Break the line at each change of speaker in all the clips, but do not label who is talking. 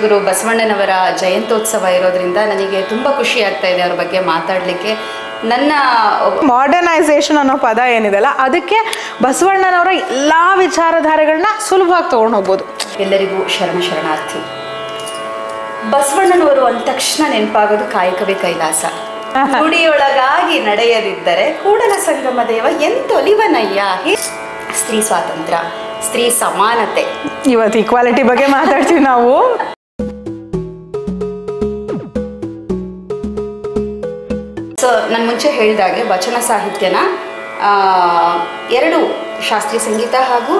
ಗುರು ಬಸವಣ್ಣನವರ ಜಯಂತ್ಯೋತ್ಸವ ಇರೋದ್ರಿಂದ ನನಗೆ ತುಂಬ ಖುಷಿ ಆಗ್ತಾ ಇದೆ ಅವ್ರ ಬಗ್ಗೆ ಮಾತಾಡಲಿಕ್ಕೆ. ನನ್ನ
ಮಾಡರ್ನೈಸೇಷನ್ ಅನ್ನೋ ಪದ ಏನಿದೆಲ್ಲ ಅದಕ್ಕೆ ಬಸವಣ್ಣನವರ ಎಲ್ಲ ವಿಚಾರಧಾರೆಗಳನ್ನ ಸುಲಭವಾಗಿ ತೊಗೊಂಡು ಹೋಗ್ಬೋದು.
ಎಲ್ಲರಿಗೂ ಶರಣಾರ್ಥಿ. ಬಸವಣ್ಣನವರು ಅಂದ ತಕ್ಷಣ ನೆನಪಾಗೋದು ಕಾಯಕವೇ ಕೈಲಾಸ. ಗುಡಿಯೊಳಗಾಗಿ ನಡೆಯದಿದ್ದರೆ ಕೂಡಲ ಸಂಗಮ ದೇವ ಎಂತೊಲಿವನಯ್ಯ. ಸ್ತ್ರೀ ಸ್ವಾತಂತ್ರ್ಯ, ಸ್ತ್ರೀ ಸಮಾನತೆ,
ಇವತ್ತು ಈಕ್ವಾಲಿಟಿ ಬಗ್ಗೆ ಮಾತಾಡ್ತೀವಿ ನಾವು.
ಸೊ ನಾನು ಮುಂಚೆ ಹೇಳಿದಾಗೆ ವಚನ ಸಾಹಿತ್ಯನ ಎರಡು ಶಾಸ್ತ್ರೀಯ ಸಂಗೀತ ಹಾಗೂ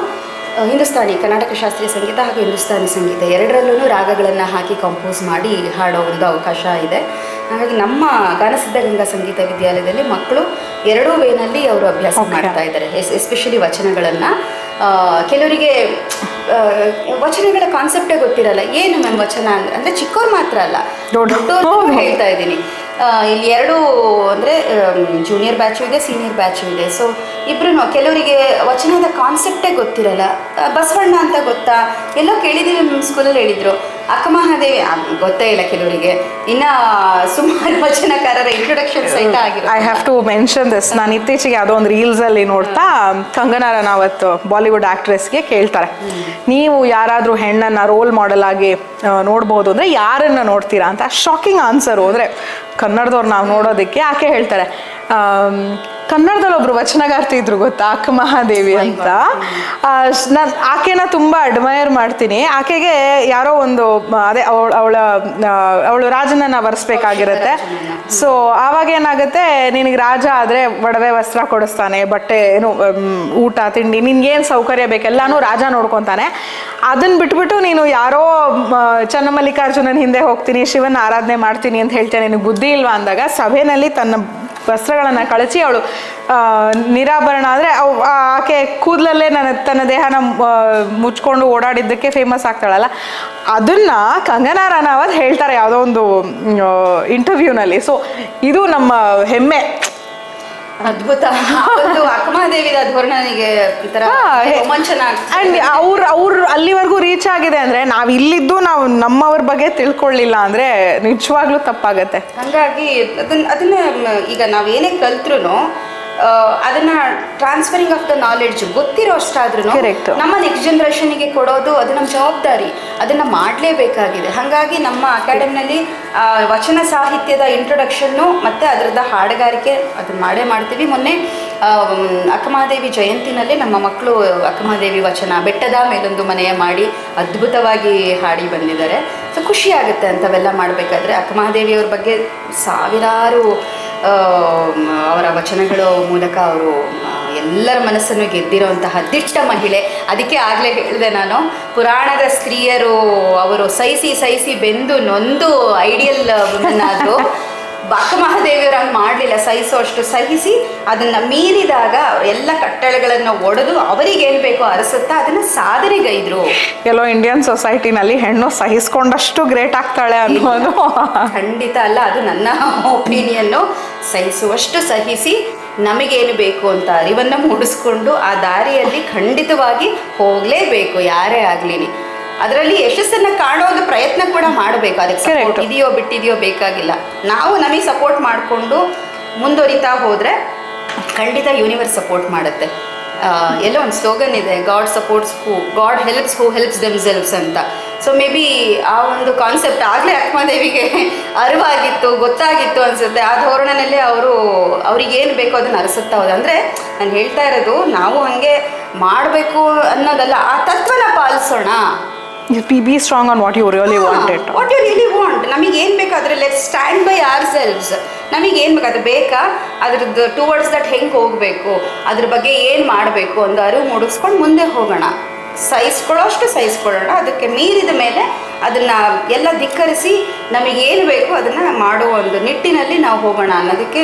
ಹಿಂದೂಸ್ತಾನಿ, ಕರ್ನಾಟಕ ಶಾಸ್ತ್ರೀಯ ಸಂಗೀತ ಹಾಗೂ ಹಿಂದೂಸ್ತಾನಿ ಸಂಗೀತ ಎರಡರಲ್ಲೂ ರಾಗಗಳನ್ನು ಹಾಕಿ ಕಂಪೋಸ್ ಮಾಡಿ ಹಾಡೋ ಒಂದು ಅವಕಾಶ ಇದೆ. ಹಾಗಾಗಿ ನಮ್ಮ ಗಾನಸಿದ್ಧಗಂಗಾ ಸಂಗೀತ ವಿದ್ಯಾಲಯದಲ್ಲಿ ಮಕ್ಕಳು ಎರಡೂ ವೇನಲ್ಲಿ ಅವರು ಅಭ್ಯಾಸ ಮಾಡ್ತಾ ಇದ್ದಾರೆ. ಎಸ್ಪೆಷಲಿ ವಚನಗಳನ್ನು. ಕೆಲವರಿಗೆ ವಚನಗಳ ಕಾನ್ಸೆಪ್ಟೇ ಗೊತ್ತಿರಲ್ಲ. ಏನು ಮ್ಯಾಮ್ ವಚನ ಅಂದರೆ ಚಿಕ್ಕವ್ರು ಮಾತ್ರ ಅಲ್ಲ, ದೊಡ್ಡವ್ರು ಹೇಳ್ತಾ ಇದ್ದೀನಿ. ಇಲ್ಲಿ ಎರಡು ಅಂದರೆ ಜೂನಿಯರ್ ಬ್ಯಾಚು ಇದೆ, ಸೀನಿಯರ್ ಬ್ಯಾಚು ಇದೆ. ಸೊ ಇಬ್ರು ಕೆಲವರಿಗೆ ವಚನದ ಕಾನ್ಸೆಪ್ಟೇ ಗೊತ್ತಿರಲ್ಲ. ಬಸವಣ್ಣ ಅಂತ ಗೊತ್ತಾ, ಎಲ್ಲೋ ಕೇಳಿದ್ದೀವಿ, ನಮ್ಮ ಸ್ಕೂಲಲ್ಲಿ ಹೇಳಿದರು. ಅಕ್ಕಮಹಾದೇವಿ ಗೊತ್ತೇ ಇಲ್ಲ ಕೆಲವರಿಗೆ. ಇನ್ನು ಸುಮಾರು ವಚನಕಾರರ ಇಂಟ್ರೊಡಕ್ಷನ್ ಸಹಿತ ಆಗಿದೆ.
I have to mention this. ನಾನು ಇತ್ತೀಚೆಗೆ ಯಾವುದೋ ಒಂದು ರೀಲ್ಸಲ್ಲಿ ನೋಡ್ತಾ ಕಂಗನಾ ರನಾವತ್ ಬಾಲಿವುಡ್ ಆ್ಯಕ್ಟ್ರೆಸ್ಗೆ ಕೇಳ್ತಾರೆ, ನೀವು ಯಾರಾದರೂ ಹೆಣ್ಣನ್ನು ರೋಲ್ ಮಾಡೆಲ್ ಆಗಿ ನೋಡ್ಬೋದು ಅಂದರೆ ಯಾರನ್ನು ನೋಡ್ತೀರಾ ಅಂತ. Shocking answer. ಅಂದರೆ ಕನ್ನಡದವ್ರು ನಾವು ನೋಡೋದಕ್ಕೆ ಆಕೆ ಹೇಳ್ತಾರೆ, ಕನ್ನಡದಲ್ಲಿ ಒಬ್ರು ವಚನಗಾರ್ತಿ ಇದ್ರು ಗೊತ್ತಾ, ಅಕ್ಕಮಹಾದೇವಿ ಅಂತ. ನಾನು ಆಕೆನ ತುಂಬ ಅಡ್ಮೈರ್ ಮಾಡ್ತೀನಿ. ಆಕೆಗೆ ಯಾರೋ ಒಂದು ಅದೇ ಅವಳು ರಾಜನನ್ನು ವರೆಸ್ಬೇಕಾಗಿರುತ್ತೆ. ಸೊ ಆವಾಗ ಏನಾಗುತ್ತೆ, ನಿನಗೆ ರಾಜ ಆದರೆ ಒಡವೆ ವಸ್ತ್ರ ಕೊಡಿಸ್ತಾನೆ, ಬಟ್ಟೆ ಏನು ಊಟ ತಿಂಡಿ ನಿನ್ಗೇನು ಸೌಕರ್ಯ ಬೇಕೆಲ್ಲಾನು ರಾಜ ನೋಡ್ಕೊತಾನೆ. ಅದನ್ನು ಬಿಟ್ಬಿಟ್ಟು ನೀನು ಯಾರೋ ಚನ್ನಮಲ್ಲಿಕಾರ್ಜುನನ ಹಿಂದೆ ಹೋಗ್ತೀನಿ, ಶಿವನ ಆರಾಧನೆ ಮಾಡ್ತೀನಿ ಅಂತ ಹೇಳ್ತೇನೆ, ನಿನಗೆ ಬುದ್ಧಿ ಇಲ್ವಾ ಅಂದಾಗ ಸಭೆಯಲ್ಲಿ ತನ್ನ ವಸ್ತ್ರಗಳನ್ನು ಕಳಚಿ ಅವಳು ನಿರಾಭರಣ ಅಂದರೆ ಆಕೆ ಕೂದಲಲ್ಲೇ ತನ್ನ ದೇಹನ ಮುಚ್ಕೊಂಡು ಓಡಾಡಿದ್ದಕ್ಕೆ ಫೇಮಸ್ ಆಗ್ತಾಳಲ್ಲ, ಅದನ್ನು ಕಂಗನಾ ರನಾವತ್ ಹೇಳ್ತಾರೆ ಯಾವುದೋ ಒಂದು ಇಂಟರ್ವ್ಯೂನಲ್ಲಿ. ಸೊ ಇದು ನಮ್ಮ ಹೆಮ್ಮೆ.
ಅದ್ಭುತ. ಅಕ್ಕಮಹಾದೇವಿ ಧೋರಣೆ ನನಗೆ ರೋಮಾಂಚನ.
ಅಂಡ್ ಅವ್ರು ಅಲ್ಲಿವರೆಗೂ ರೀಚ್ ಆಗಿದೆ ಅಂದ್ರೆ ನಾವು ಇಲ್ಲಿದ್ದು ನಾವು ನಮ್ಮವ್ರ ಬಗ್ಗೆ ತಿಳ್ಕೊಳ್ಳಿಲ್ಲ ಅಂದ್ರೆ ನಿಜವಾಗ್ಲೂ ತಪ್ಪಾಗತ್ತೆ.
ಹಾಗಾಗಿ ಅದನ್ನ ಈಗ ನಾವೇನೇ ಕಲ್ತ್ರು ಅದನ್ನ ಟ್ರಾನ್ಸ್ಫರಿಂಗ್ ಆಫ್ ದ ನಾಲೆಡ್ಜ್ ಗೊತ್ತಿರೋ ಅಷ್ಟಾದ್ರೂ ನಮ್ಮ ನೆಕ್ಸ್ಟ್ ಜನರೇಷನ್ಗೆ ಕೊಡೋದು ಅದು ನಮ್ಮ ಜವಾಬ್ದಾರಿ. ಅದನ್ನ ಮಾಡಲೇಬೇಕಾಗಿದೆ. ಹಾಗಾಗಿ ನಮ್ಮ ಅಕಾಡೆಮಿನಲ್ಲಿ ವಚನ ಸಾಹಿತ್ಯದ ಇಂಟ್ರೊಡಕ್ಷನ್ನು ಮತ್ತು ಅದರದ ಹಾಡುಗಾರಿಕೆ ಅದನ್ನ ಮಾಡ್ತೀವಿ. ಮೊನ್ನೆ ಅಕ್ಕಮಹಾದೇವಿ ಜಯಂತಿನಲ್ಲಿ ನಮ್ಮ ಮಕ್ಕಳು ಅಕ್ಕಮಹಾದೇವಿ ವಚನ ಬೆಟ್ಟದ ಮೇಲೊಂದು ಮನೆಯ ಮಾಡಿ ಅದ್ಭುತವಾಗಿ ಹಾಡಿ ಬಂದಿದ್ದಾರೆ. ಸೊ ಖುಷಿ ಆಗುತ್ತೆ ಅಂಥವೆಲ್ಲ ಮಾಡಬೇಕಾದ್ರೆ. ಅಕ್ಕಮಹಾದೇವಿಯವ್ರ ಬಗ್ಗೆ ಸಾವಿರಾರು ಅವರ ವಚನಗಳ ಮೂಲಕ ಅವರು ಎಲ್ಲರ ಮನಸ್ಸನ್ನು ಗೆದ್ದಿರುವಂತಹ ದಿಟ್ಟ ಮಹಿಳೆ. ಅದಕ್ಕೆ ಆಗಲೇ ಹೇಳಿದೆ ನಾನು, ಪುರಾಣದ ಸ್ತ್ರೀಯರು ಅವರು ಸಹಿಸಿ ಬೆಂದು ನೊಂದು ಐಡಿಯಲ್ ವುಮೆನ್ ಆದರು. ಅಕ್ಕಮಹಾದೇವಿಯವ್ರು ಹಂಗೆ ಮಾಡಲಿಲ್ಲ. ಸಹಿಸೋಷ್ಟು ಸಹಿಸಿ ಅದನ್ನು ಮೀರಿದಾಗ ಎಲ್ಲ ಕಟ್ಟಳೆಗಳನ್ನು ಒಡೆದು ಅವರಿಗೇನು ಬೇಕೋ ಅರಸುತ್ತಾ ಅದನ್ನು ಸಾಧನೆಗೈದ್ರು.
ಎಲ್ಲೋ ಇಂಡಿಯನ್ ಸೊಸೈಟಿನಲ್ಲಿ ಹೆಣ್ಣು ಸಹಿಸ್ಕೊಂಡಷ್ಟು ಗ್ರೇಟ್ ಆಗ್ತಾಳೆ ಅನ್ನೋದು
ಖಂಡಿತ ಅಲ್ಲ. ಅದು ನನ್ನ ಒಪಿನಿಯನ್ನು. ಸಹಿಸುವಷ್ಟು ಸಹಿಸಿ ನಮಗೇನು ಬೇಕು ಅಂತ ಅರಿವನ್ನು ಮೂಡಿಸ್ಕೊಂಡು ಆ ದಾರಿಯಲ್ಲಿ ಖಂಡಿತವಾಗಿ ಹೋಗಲೇಬೇಕು ಯಾರೇ ಆಗಲಿ. ಅದರಲ್ಲಿ ಯಶಸ್ಸನ್ನು ಕಾಣೋದು ಪ್ರಯತ್ನ ಕೂಡ ಮಾಡಬೇಕು. ಅದಕ್ಕೆ ಸಪೋರ್ಟ್ ಇದೆಯೋ ಬಿಟ್ಟಿದೆಯೋ ಬೇಕಾಗಿಲ್ಲ. ನಾವು ನಮಗೆ ಸಪೋರ್ಟ್ ಮಾಡಿಕೊಂಡು ಮುಂದುವರಿತಾ ಹೋದರೆ ಖಂಡಿತ ಯೂನಿವರ್ಸ್ ಸಪೋರ್ಟ್ ಮಾಡುತ್ತೆ. ಎಲ್ಲೋ ಒಂದು ಸ್ಲೋಗನ್ ಇದೆ, ಗಾಡ್ ಸಪೋರ್ಟ್ಸ್ ಗಾಡ್ ಹೆಲ್ಪ್ಸ್ ಹೂ ಹೆಲ್ಪ್ಸ್ ದೆಮ್ಸೆಲ್ವ್ಸ್ ಅಂತ. ಸೊ ಮೇ ಬಿ ಆ ಒಂದು ಕಾನ್ಸೆಪ್ಟ್ ಆಗಲೇ ಅಕ್ಕಮಹಾದೇವಿಗೆ ಅರಿವಾಗಿತ್ತು, ಗೊತ್ತಾಗಿತ್ತು ಅನಿಸುತ್ತೆ. ಆ ಧೋರಣೆಯಲ್ಲಿ ಅವ್ರಿಗೇನು ಬೇಕೋ ಅದನ್ನು ಅರಸುತ್ತಾ ಹೋದ. ಅಂದರೆ ನಾನು ಹೇಳ್ತಾ ಇರೋದು ನಾವು ಹಾಗೆ ಮಾಡಬೇಕು ಅನ್ನೋದಲ್ಲ, ಆ ತತ್ವನ ಪಾಲಿಸೋಣ.
Be strong on what you really wanted.
What you really want. ನಮಗೆ ಏನು ಬೇಕು ಅದರಲ್ಲಿ let's stand by our selves. ನಮಗೆ ಏನು ಬೇಕು ಅದು ಬೇಕಾ, ಅದ್ರದ್ದು ಟುವರ್ಡ್ಸ್ ದಟ್ ಹೆಂಗೆ ಹೋಗಬೇಕು, ಅದ್ರ ಬಗ್ಗೆ ಏನು ಮಾಡಬೇಕು ಒಂದು ಅರಿವು ಮೂಡಿಸ್ಕೊಂಡು ಮುಂದೆ ಹೋಗೋಣ. ಸಹಿಸ್ಕೊಳ್ಳೋಷ್ಟು ಸಹಿಸ್ಕೊಳ್ಳೋಣ. ಅದಕ್ಕೆ ಮೀರಿದ ಮೇಲೆ ಅದನ್ನು ಎಲ್ಲ ಧಿಕ್ಕರಿಸಿ ನಮಗೇನು ಬೇಕು ಅದನ್ನು ಮಾಡುವ ಒಂದು ನಿಟ್ಟಿನಲ್ಲಿ ನಾವು ಹೋಗೋಣ ಅನ್ನೋದಕ್ಕೆ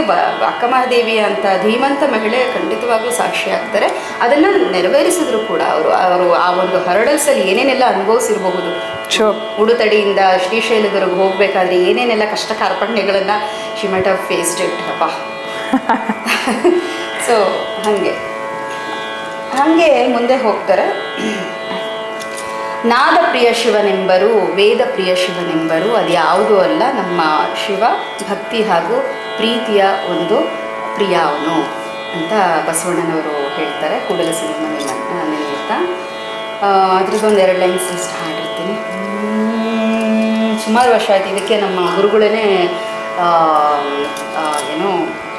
ಅಕ್ಕಮಹಾದೇವಿ ಅಂತ ಧೀಮಂತ ಮಹಿಳೆ ಖಂಡಿತವಾಗ್ಲೂ ಸಾಕ್ಷಿ ಆಗ್ತಾರೆ. ಅದನ್ನು ನೆರವೇರಿಸಿದ್ರು ಕೂಡ ಅವರು ಆ ಒಂದು ಹರ್ಡಲ್ಸಲ್ಲಿ ಏನೇನೆಲ್ಲ ಅನುಭವಿಸಿರಬಹುದು. ಉಡುತಡಿಯಿಂದ ಶ್ರೀಶೈಲದವರೆಗೆ ಹೋಗಬೇಕಾದ್ರೆ ಏನೇನೆಲ್ಲ ಕಷ್ಟ ಕಾರ್ಪಣ್ಯಗಳನ್ನು she might have faced it. ಅಪ್ಪ ಸೊ ಹಾಗೆ ಮುಂದೆ ಹೋಗ್ತಾರೆ. ನಾದ ಪ್ರಿಯ ಶಿವನೆಂಬರು, ವೇದ ಪ್ರಿಯ ಶಿವನೆಂಬರು, ಅದು ಯಾವುದೂ ಅಲ್ಲ, ನಮ್ಮ ಶಿವ ಭಕ್ತಿ ಹಾಗೂ ಪ್ರೀತಿಯ ಒಂದು ಪ್ರಿಯ ಅವನು ಅಂತ ಬಸವಣ್ಣನವರು ಹೇಳ್ತಾರೆ. ಕೂಡಲ ಸಂಗಮ ನಿಮಿತ್ತ ಅದ್ರದ್ದೊಂದು 2 ಲೈನ್ಸ್ ಇಷ್ಟ ಹಾಡಿರ್ತೀನಿ. ಸುಮಾರು ವರ್ಷ ಆಯ್ತು, ಇದಕ್ಕೆ ನಮ್ಮ ಗುರುಗಳೇ ಏನೋ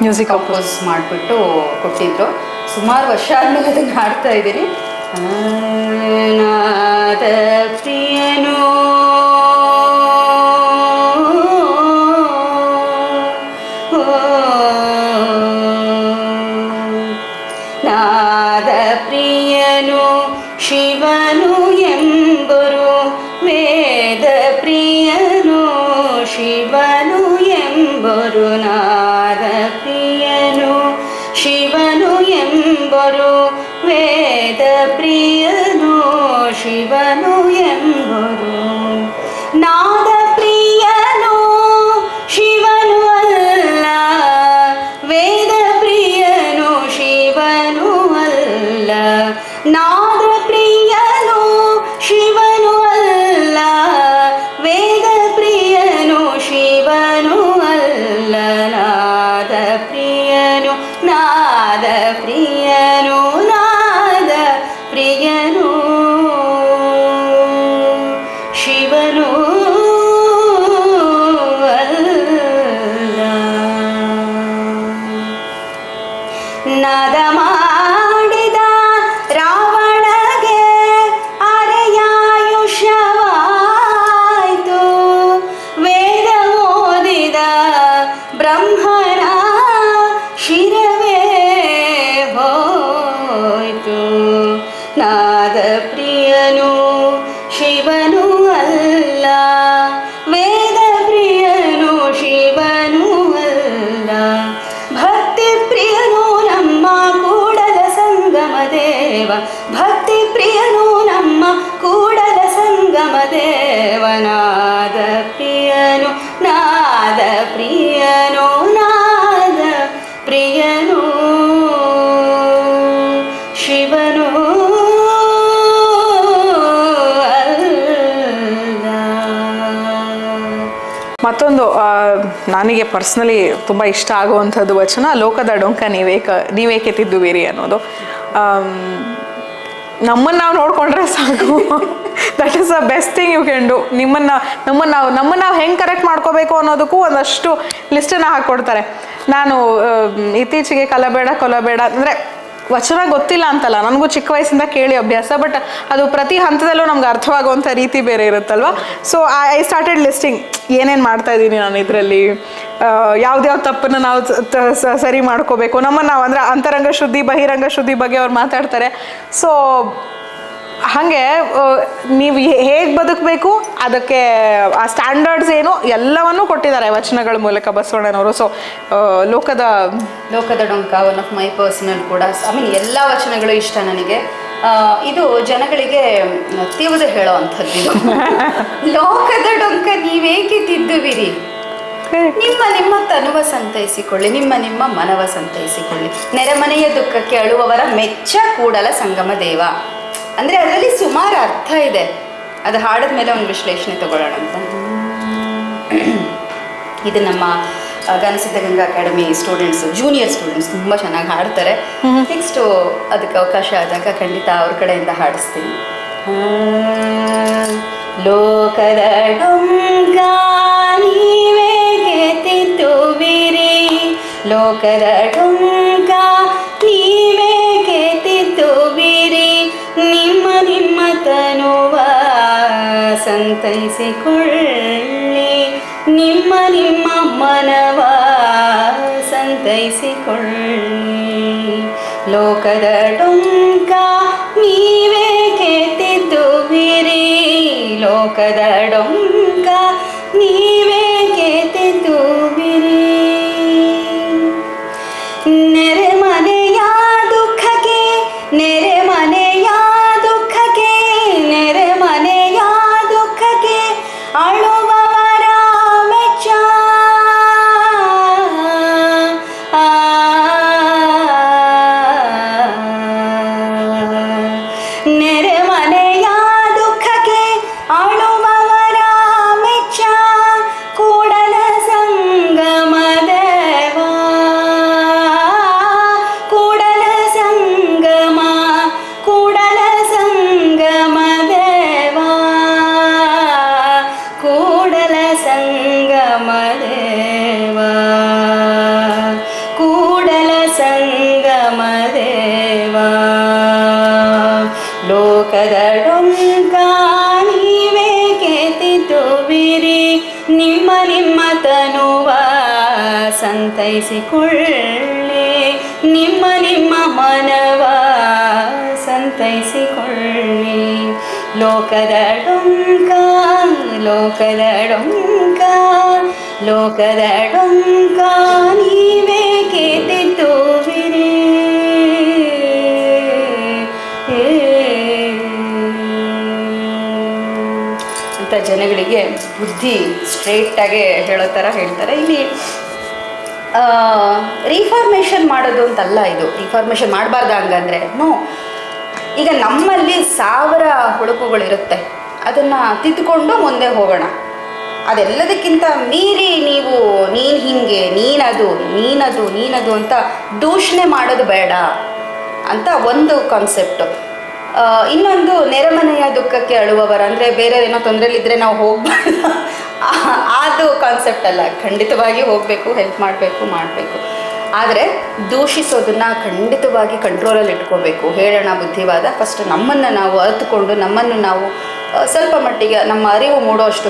ಮ್ಯೂಸಿಕ್ ಕಂಪೋಸ್ ಮಾಡಿಬಿಟ್ಟು ಕೊಟ್ಟಿದ್ರು. ಸುಮಾರು ವರ್ಷ ಆದಮೇಲೆ ಅದನ್ನು ಹಾಡ್ತಾ ಇದ್ದೀನಿ. ನಾದ ಪ್ರಿಯನು ನಾದ ಪ್ರಿಯನು ಶಿವನು ಎಂಬರು, ವೇದ ಪ್ರಿಯನು ಶಿವನು ಎಂಬರು, ನಾದ ಪ್ರಿಯನು ಶಿವನು ಎಂಬರು, ವೇದ ಪ್ರಿಯನು ಶಿವನು ಎಂಬರು. ನಾದ ಪ್ರಿಯನು ಶಿವನು ಅಲ್ಲ, ವೇದ ಪ್ರಿಯನು ಶಿವನು ಅಲ್ಲ. ನಾದ ಪ್ರಿಯನು ಶಿವನು ಅಲ್ಲ, ವೇದ ಪ್ರಿಯನು ಶಿವನು ಅಲ್ಲ. ನಾದ ಪ್ರಿಯನು ನಾದ ಪ್ರಿಯನು ನಾದ ಪ್ರಿಯನು ಶಿವನು ಅಲ್ಲ. ನಾದ ಮಾಡಿದ ರಾವಣಗೆ ಅರೆಯಾಯುಷ್ಯವಾಯಿತು, ವೇದ ಓದಿದ ಬ್ರಹ್ಮನ ಶಿರವೇ ಹೋಯಿತು. ನಾದ ಪ್ರಿಯನು ಶಿವನು ಅಲ್ಲ, ವೇದ ಪ್ರಿಯನು ಶಿವನು ಅಲ್ಲ. ಭಕ್ತಿ ಪ್ರಿಯನು ನಮ್ಮ ಕೂಡಲ ಸಂಗಮ ದೇವ, ಭಕ್ತಿ ಪ್ರಿಯನು ನಮ್ಮ ಕೂಡಲ ಸಂಗಮ ದೇವ. ನಾದ ಪ್ರಿಯನು ನಾದ ಪ್ರಿಯನು ನಾದ ಪ್ರಿಯನು ಶಿವನು ಅಲ್ಲ.
ಮತ್ತೊಂದು ನನಗೆ ಪರ್ಸ್ನಲಿ ತುಂಬ ಇಷ್ಟ ಆಗುವಂಥದ್ದು ವಚನ, ಲೋಕದ ಡೊಂಕ ನೀವೇಕೆ ತಿದ್ದುವಿರಿ ಅನ್ನೋದು. ನಮ್ಮನ್ನು ನಾವು ನೋಡಿಕೊಂಡ್ರೆ ಸಾಕು, that is the best thing you can do. ನಮ್ಮನ್ನು ನಾವು ಹೆಂಗೆ ಕರೆಕ್ಟ್ ಮಾಡ್ಕೋಬೇಕು ಅನ್ನೋದಕ್ಕೂ ಒಂದಷ್ಟು ಲಿಸ್ಟನ್ನು ಹಾಕ್ಕೊಡ್ತಾರೆ. ನಾನು ಇತ್ತೀಚೆಗೆ ಕಲಬೇಡ ಕೊಲಬೇಡ ಅಂದರೆ ವಚನ ಗೊತ್ತಿಲ್ಲ ಅಂತಲ್ಲ, ನನಗೂ ಚಿಕ್ಕ ವಯಸ್ಸಿಂದ ಕೇಳಿ ಅಭ್ಯಾಸ, ಬಟ್ ಅದು ಪ್ರತಿ ಹಂತದಲ್ಲೂ ನಮ್ಗೆ ಅರ್ಥವಾಗುವಂಥ ರೀತಿ ಬೇರೆ ಇರುತ್ತಲ್ವ. ಸೊ ಐ ಸ್ಟಾರ್ಟೆಡ್ ಲಿಸ್ಟಿಂಗ್ ಏನೇನು ಮಾಡ್ತಾ ಇದ್ದೀನಿ ನಾನು ಇದರಲ್ಲಿ, ಯಾವ್ದ್ಯಾವ್ದು ತಪ್ಪನ್ನು ನಾವು ಸರಿ ಮಾಡ್ಕೋಬೇಕು, ನಮ್ಮನ್ನು ನಾವು ಅಂದರೆ ಅಂತರಂಗ ಶುದ್ಧಿ ಬಹಿರಂಗ ಶುದ್ಧಿ ಬಗ್ಗೆ ಅವ್ರು ಮಾತಾಡ್ತಾರೆ. ಸೊ ಹಾಗೆ ನೀವು ಹೇಗೆ ಬದುಕಬೇಕು, ಅದಕ್ಕೆ ಆ ಸ್ಟ್ಯಾಂಡರ್ಡ್ಸ್ ಏನು ಎಲ್ಲವನ್ನೂ ಕೊಟ್ಟಿದ್ದಾರೆ ವಚನಗಳ ಮೂಲಕ ಬಸವಣ್ಣನವರು. ಸೊ ಲೋಕದ
ಡೊಂಕ ಒನ್ ಆಫ್ ಮೈ ಪರ್ಸನಲ್ ಕೂಡ, ಐ ಮೀನ್ ಎಲ್ಲ ವಚನಗಳು ಇಷ್ಟ ನನಗೆ. ಇದು ಜನಗಳಿಗೆ ತಿವಿದು ಹೇಳೋ ಅಂಥದ್ದು ಇದು. ಲೋಕದ ಡೊಂಕ ನೀವೇಕೆ ತಿದ್ದುವಿರಿ, ನಿಮ್ಮ ತನುವ ಸಂತೈಸಿಕೊಳ್ಳಿ, ನಿಮ್ಮ ಮನವ ಸಂತೈಸಿಕೊಳ್ಳಿ, ನೆರೆಮನೆಯ ದುಃಖಕ್ಕೆ ಅಳುವವರ ಮೆಚ್ಚ ಕೂಡಲ ಸಂಗಮ ದೇವ. ಅಂದರೆ ಅದರಲ್ಲಿ ಸುಮಾರು ಅರ್ಥ ಇದೆ. ಅದು ಹಾಡಿದ ಮೇಲೆ ಒಂದು ವಿಶ್ಲೇಷಣೆ ತಗೊಳ್ಳೋಣ ಅಂತ. ಇದು ನಮ್ಮ ಗಾನಸಿದ್ಧಗಂಗಾ ಅಕಾಡೆಮಿ ಸ್ಟೂಡೆಂಟ್ಸ್, ಜೂನಿಯರ್ ಸ್ಟೂಡೆಂಟ್ಸ್ ತುಂಬ ಚೆನ್ನಾಗಿ ಹಾಡ್ತಾರೆ. ನೆಕ್ಸ್ಟು ಅದಕ್ಕೆ ಅವಕಾಶ ಆದಾಗ ಖಂಡಿತ ಅವ್ರ ಕಡೆಯಿಂದ ಹಾಡಿಸ್ತೀನಿ. ಲೋಕದ ಡೊಂಕ ನೀವೇಕೆ ತಿದ್ದುವಿರಿ, ಲೋಕದ ಡೊಂಕ ನೀವೇಕೆ ತಿದ್ದುವಿರಿ, ನಿಮ್ಮ ತನುವ ಸಂತೈಸಿಕೊಳ್ಳಿ, ನಿಮ್ಮ ಮನವ ಸಂತೈಸಿಕೊಳ್ಳಿ. ಲೋಕದ ಡೊಂಕ ನೀವೇಕೆ ತಿದ್ದುವಿರಿ, ಲೋಕದ ಡೊಂಕ ನೀವೇಕೆ ತಿದ್ದುವಿರಿ. ನೆರೆಮನೆಯ ದುಃಖಕ್ಕೆ ನೆರೆಮನೆಯ ದುಃಖಕ್ಕೆ ನೆರೆಮನೆಯ ದುಃಖಕ್ಕೆ ಅಳುವವರ ಮೆಚ್ಚ ನೆರೆಮನೆಯ ದುಃಖಕ್ಕೆ ಸಂಗಮದೇವ ಕೂಡಲ ಸಂಗಮದೇವ ಲೋಕದ ಡೊಂಕ ನೀವೇ ಕೆತ್ತಿತುವಿರಿ ನಿಮ್ಮ ನಿಮ್ಮ ತನುವ ಸಂತೈಸಿಕೊಳ್ಳಿ ನಿಮ್ಮ ನಿಮ್ಮ ಮನವ ಸಂತೈಸಿಕೊಳ್ಳಿ ಲೋಕದ ಡೊಂಕ ಲೋಕದ ಡೊಂಕ ಲೋಕದ ಡೊಂಕ ನೀವೇ ಕೆತ್ತಿತುವಿರಿ ಅಂತ ಜನಗಳಿಗೆ ಬುದ್ಧಿ ಸ್ಟ್ರೇಟಾಗೆ ಹೇಳೋ ಥರ ಹೇಳ್ತಾರೆ. ಇಲ್ಲಿ ರಿಫಾರ್ಮೇಷನ್ ಮಾಡೋದು ಅಂತಲ್ಲ, ಇದು ರಿಫಾರ್ಮೇಷನ್ ಮಾಡಬಾರ್ದ ಹಂಗಂದರೆ ನೋ. ಈಗ ನಮ್ಮಲ್ಲಿ 1000 ಹುಳುಕುಗಳಿರುತ್ತೆ, ಅದನ್ನು ತಿದ್ದುಕೊಂಡು ಮುಂದೆ ಹೋಗೋಣ. ಅದೆಲ್ಲದಕ್ಕಿಂತ ಮೀರಿ ನೀವು ನೀನು ಹಿಂಗೆ ನೀನದು ಅಂತ ದೂಷಣೆ ಮಾಡೋದು ಬೇಡ ಅಂತ ಒಂದು ಕಾನ್ಸೆಪ್ಟು. ಇನ್ನೊಂದು ನೆರೆಮನೆಯ ದುಃಖಕ್ಕೆ ಅಳುವವರ, ಅಂದರೆ ಬೇರೆ ಏನೋ ತೊಂದರೆಲಿದ್ದರೆ ನಾವು ಹೋಗ್ಬಾರ್ದು ಅದು ಕಾನ್ಸೆಪ್ಟ್ ಅಲ್ಲ. ಖಂಡಿತವಾಗಿ ಹೋಗಬೇಕು, ಹೆಲ್ಪ್ ಮಾಡಬೇಕು. ಆದರೆ ದೂಷಿಸೋದನ್ನು ಖಂಡಿತವಾಗಿ ಕಂಟ್ರೋಲಲ್ಲಿ ಇಟ್ಕೋಬೇಕು. ಹೇಳೋಣ ಬುದ್ಧಿವಾದ, ಫಸ್ಟ್ ನಮ್ಮನ್ನು ನಾವು ಅರಿತುಕೊಂಡು ನಮ್ಮನ್ನು ನಾವು ಸ್ವಲ್ಪ ಮಟ್ಟಿಗೆ ನಮ್ಮ ಅರಿವು ಮೂಡೋಷ್ಟು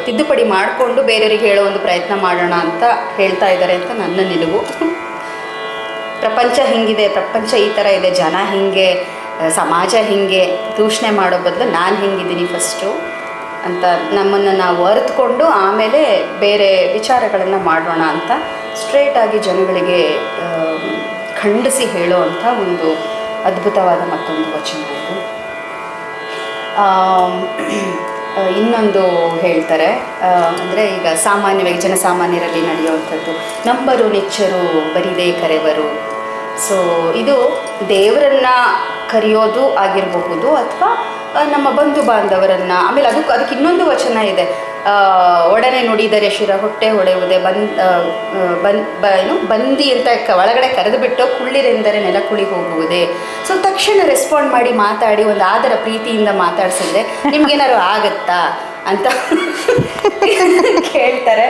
ತಿದ್ದುಪಡಿ ಮಾಡಿಕೊಂಡು ಬೇರೆಯವರಿಗೆ ಹೇಳೋ ಒಂದು ಪ್ರಯತ್ನ ಮಾಡೋಣ ಅಂತ ಹೇಳ್ತಾ ಇದ್ದಾರೆ ಅಂತ ನನ್ನ ನಿಲುವು. ಪ್ರಪಂಚ ಹಿಂಗಿದೆ, ಪ್ರಪಂಚ ಈ ಥರ ಇದೆ, ಜನ ಹಿಂಗೆ, ಸಮಾಜ ಹಿಂಗೆ, ದೂಷಣೆ ಮಾಡೋ ಬದಲು ನಾನು ಹಿಂಗಿದ್ದೀನಿ ಫಸ್ಟು ಅಂತ ನಮ್ಮನ್ನು ನಾವು ಅರಿತುಕೊಂಡು ಆಮೇಲೆ ಬೇರೆ ವಿಚಾರಗಳನ್ನು ಮಾಡೋಣ ಅಂತ ಸ್ಟ್ರೇಟಾಗಿ ಜನಗಳಿಗೆ ಖಂಡಿಸಿ ಹೇಳೋ ಅಂಥ ಒಂದು ಅದ್ಭುತವಾದ ಮತ್ತೊಂದು ವಚನ ಇದು. ಇನ್ನೊಂದು ಹೇಳ್ತಾರೆ, ಅಂದರೆ ಈಗ ಸಾಮಾನ್ಯವಾಗಿ ಜನಸಾಮಾನ್ಯರಲ್ಲಿ ನಡೆಯುವಂಥದ್ದು ನಂಬರು ನೆಚ್ಚರು ಬರಿದೇ ಕರೆವರು. ಸೊ ಇದು ದೇವರನ್ನು ಕರೆಯೋದು ಆಗಿರಬಹುದು ಅಥವಾ ನಮ್ಮ ಬಂಧು ಬಾಂಧವರನ್ನು. ಆಮೇಲೆ ಅದಕ್ಕೆ ಇನ್ನೊಂದು ವಚನ ಇದೆ, ಒಡನೆ ನುಡಿದರೆ ಶಿರ ಹೊಟ್ಟೆ ಹೊಡೆಯುವುದೇ ಬಂದಿ ಅಂತ ಒಳಗಡೆ ಕರೆದು ಬಿಟ್ಟು ಕುಳ್ಳಿರೆಂದರೆ ನೆಲ ಕುಳಿ ಹೋಗುವುದೇ. ಸೊ ತಕ್ಷಣ ರೆಸ್ಪಾಂಡ್ ಮಾಡಿ ಮಾತಾಡಿ ಒಂದು ಆದರ ಪ್ರೀತಿಯಿಂದ ಮಾತಾಡ್ಸಿದ್ರೆ ನಿಮ್ಗೇನಾದ್ರು ಆಗತ್ತಾ ಅಂತ ಕೇಳ್ತಾರೆ.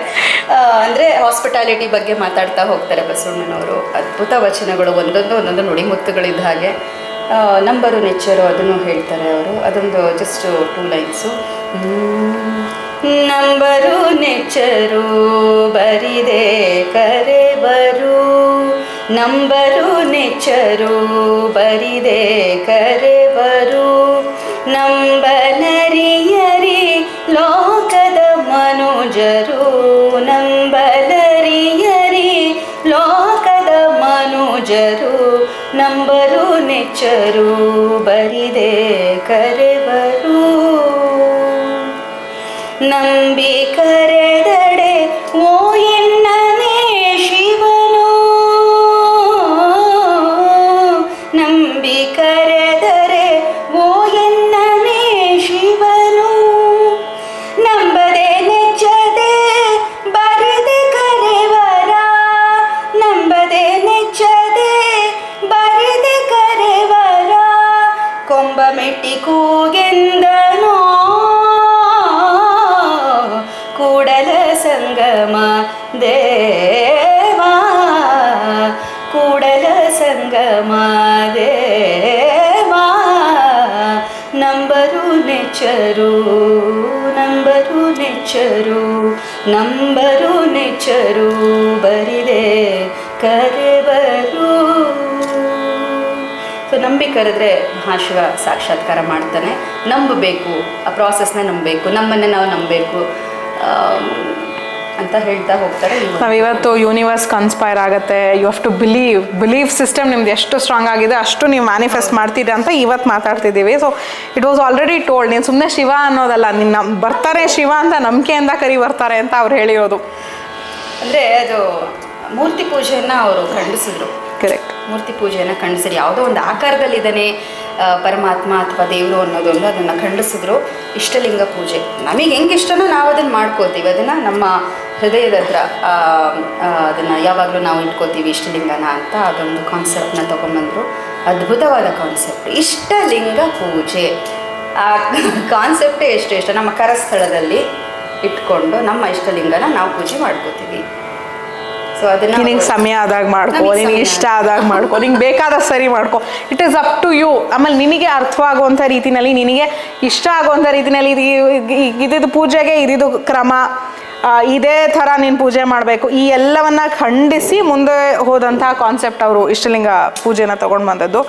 ಅಂದರೆ ಹಾಸ್ಪಿಟಾಲಿಟಿ ಬಗ್ಗೆ ಮಾತಾಡ್ತಾ ಹೋಗ್ತಾರೆ ಬಸವಣ್ಣನವರು. ಅದ್ಭುತ ವಚನಗಳು, ಒಂದೊಂದು ನುಡಿಮುತ್ತುಗಳಿದ್ದ ಹಾಗೆ. ನಂಬರು ನೆಚ್ಚರು ಅದನ್ನು ಹೇಳ್ತಾರೆ ಅವರು. ಅದೊಂದು ಜಸ್ಟ್ 2 ಲೈನ್ಸು. ನಂಬರು ನೆಚ್ಚರು ಬರಿದೆ ಕರೆಬರು, ನಂಬರು ನೆಚ್ಚರು ಬರಿದೆ ಕರೆಬರು, ನಂಬಲರಿಯರಿ ಲೋಕದ ಮನುಜರು, ನಂಬಲರಿಯರಿ ಲೋಕದ ಮನುಜರು, ನಂಬರು ನೆಚ್ಚರು ಬರಿದೆ ಕರೆಬರು. ನಂಬಿ ಕರೆದಡೆ ಓ ಎನ್ನನೇ ಶಿವನು, ನಂಬಿ ಕರೆದರೆ ಓ ಎನ್ನನೇ ಶಿವನು, ನಂಬದೆ ನೆಚ್ಚದೆ ಬರಿದೆ ಕರೆವರ, ನಂಬದೆ ನೆಚ್ಚದೆ ಬರಿದೆ ಕರೆವರ, ಕೊಂಬ ಮೆಟ್ಟಿ ಕೂಗೆಂದನೋ ಕೂಡಲ ಸಂಗಮ ದೇವಾ, ಕೂಡಲ ಸಂಗಮ ದೇವಾ, ನಂಬರು ನೆಚ್ಚರು, ನಂಬರು ನೆಚ್ಚರು, ನಂಬರು ನೆಚ್ಚರು ಬರಿದೆ ಕರೆಬರು. ಸೊ ನಂಬಿ ಕರೆದ್ರೆ ಮಹಾಶಿವ ಸಾಕ್ಷಾತ್ಕಾರ ಮಾಡ್ತಾನೆ. ನಂಬಬೇಕು, ಆ ಪ್ರಾಸೆಸ್ನ ನಂಬಬೇಕು, ನಮ್ಮನ್ನು ನಾವು ನಂಬಬೇಕು ಅಂತ ಹೇಳ್ತಾ ಹೋಗ್ತಾರೆ.
ನಾವಿವತ್ತು ಯೂನಿವರ್ಸ್ ಕನ್ಸ್ಪೈರ್ ಆಗುತ್ತೆ, you have to believe system ನಿಮ್ದು ಎಷ್ಟು ಸ್ಟ್ರಾಂಗ್ ಆಗಿದೆ ಅಷ್ಟು ನೀವು ಮ್ಯಾನಿಫೆಸ್ಟ್ ಮಾಡ್ತಿದ್ದೆ ಅಂತ ಇವತ್ತು ಮಾತಾಡ್ತಿದ್ದೀವಿ. So it was already told. ನೀನು ಸುಮ್ಮನೆ ಶಿವ ಅನ್ನೋದಲ್ಲ, ನಿನ್ನ ಬರ್ತಾರೆ ಶಿವ ಅಂತ ನಂಬಿಕೆಯಿಂದ ಬರ್ತಾರೆ ಅಂತ ಅವ್ರು ಹೇಳಿರೋದು.
ಅಂದರೆ ಅದು ಮೂರ್ತಿ ಪೂಜೆಯನ್ನು ಅವರು ಖಂಡಿಸಿದ್ರು.
ಕರೆಕ್ಟ್,
ಮೂರ್ತಿ ಪೂಜೆಯನ್ನು ಖಂಡಿಸಿದ್ರು. ಯಾವುದೋ ಒಂದು ಆಕಾರದಲ್ಲಿದ್ದಾನೆ ಪರಮಾತ್ಮ ಅಥವಾ ದೇವರು ಅನ್ನೋದೊಂದು ಅದನ್ನು ಖಂಡಿಸಿದ್ರು. ಇಷ್ಟಲಿಂಗ ಪೂಜೆ ನಮಗೆ ಹೆಂಗೆ ಇಷ್ಟನೋ ನಾವು ಅದನ್ನು ಮಾಡ್ಕೋತೀವಿ, ಅದನ್ನು ನಮ್ಮ ಹೃದಯದ ಹತ್ರ ಅದನ್ನು ಯಾವಾಗಲೂ ನಾವು ಇಟ್ಕೋತೀವಿ ಇಷ್ಟಲಿಂಗನ ಅಂತ. ಅದೊಂದು ಕಾನ್ಸೆಪ್ಟನ್ನ ತೊಗೊಂಬಂದರು. ಅದ್ಭುತವಾದ ಕಾನ್ಸೆಪ್ಟ್ ಇಷ್ಟಲಿಂಗ ಪೂಜೆ. ಆ ಕಾನ್ಸೆಪ್ಟೇ ಎಷ್ಟು ಇಷ್ಟ. ನಮ್ಮ ಕರಸ್ಥಳದಲ್ಲಿ ಇಟ್ಕೊಂಡು ನಮ್ಮ ಇಷ್ಟಲಿಂಗನ ನಾವು ಪೂಜೆ ಮಾಡ್ಕೋತೀವಿ. ಸೊ ಅದನ್ನ
ನಿನಗೆ ಸಮಯ ಆದಾಗ ಮಾಡ್ಕೋ, ನಿನಗೆ ಇಷ್ಟ ಆದಾಗ ಮಾಡ್ಕೋ, ನಿಂಗೆ ಬೇಕಾದ ಸರಿ ಮಾಡ್ಕೋ. It is up to you. ಆಮೇಲೆ ನಿನಗೆ ಅರ್ಥವಾಗುವಂಥ ರೀತಿನಲ್ಲಿ, ನಿನಗೆ ಇಷ್ಟ ಆಗುವಂಥ ರೀತಿನಲ್ಲಿ ಇದಿದ್ದು ಪೂಜೆಗೆ ಇದಿದು ಕ್ರಮ, ಇದೇ ಥರ ನೀನು ಪೂಜೆ ಮಾಡಬೇಕು, ಈ ಎಲ್ಲವನ್ನ ಖಂಡಿಸಿ ಮುಂದೆ ಹೋದಂತಹ ಕಾನ್ಸೆಪ್ಟ್ ಅವರು ಇಷ್ಟಲಿಂಗ ಪೂಜೆನ ತಗೊಂಡು ಬಂದದ್ದು.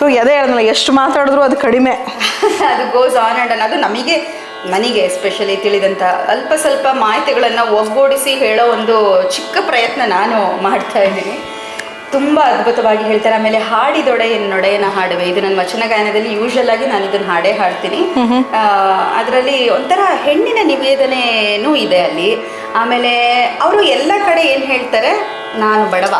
ಸೊ ಅದೇ ಹೇಳಿದ್ನಲ್ಲ, ಎಷ್ಟು ಮಾತಾಡಿದ್ರು ಅದು ಕಡಿಮೆ.
ಅದು ಗೋಸ್ ಆನ್ ಆ್ಯಂಡ್ ಅದು ನನಗೆ ಎಸ್ಪೆಷಲಿ ತಿಳಿದಂಥ ಅಲ್ಪ ಸ್ವಲ್ಪ ಮಾಹಿತಿಗಳನ್ನು ಒಗ್ಗೂಡಿಸಿ ಹೇಳೋ ಒಂದು ಚಿಕ್ಕ ಪ್ರಯತ್ನ ನಾನು ಮಾಡ್ತಾ ಇದ್ದೀನಿ. ತುಂಬ ಅದ್ಭುತವಾಗಿ ಹೇಳ್ತಾರೆ. ಆಮೇಲೆ ಹಾಡಿದೊಡೆ ಎನ್ನೊಡೆಯನ ಹಾಡುವೆ, ಇದು ನನ್ನ ವಚನ ಗಾಯನದಲ್ಲಿ ಯೂಶಲ್ ಆಗಿ ನಾನು ಇದನ್ನು ಹಾಡೇ ಹಾಡ್ತೀನಿ. ಅದರಲ್ಲಿ ಒಂಥರ ಹೆಣ್ಣಿನ ನಿವೇದನೆನೂ ಇದೆ ಅಲ್ಲಿ. ಆಮೇಲೆ ಅವರು ಎಲ್ಲ ಕಡೆ ಏನು ಹೇಳ್ತಾರೆ, ನಾನು ಬಡವ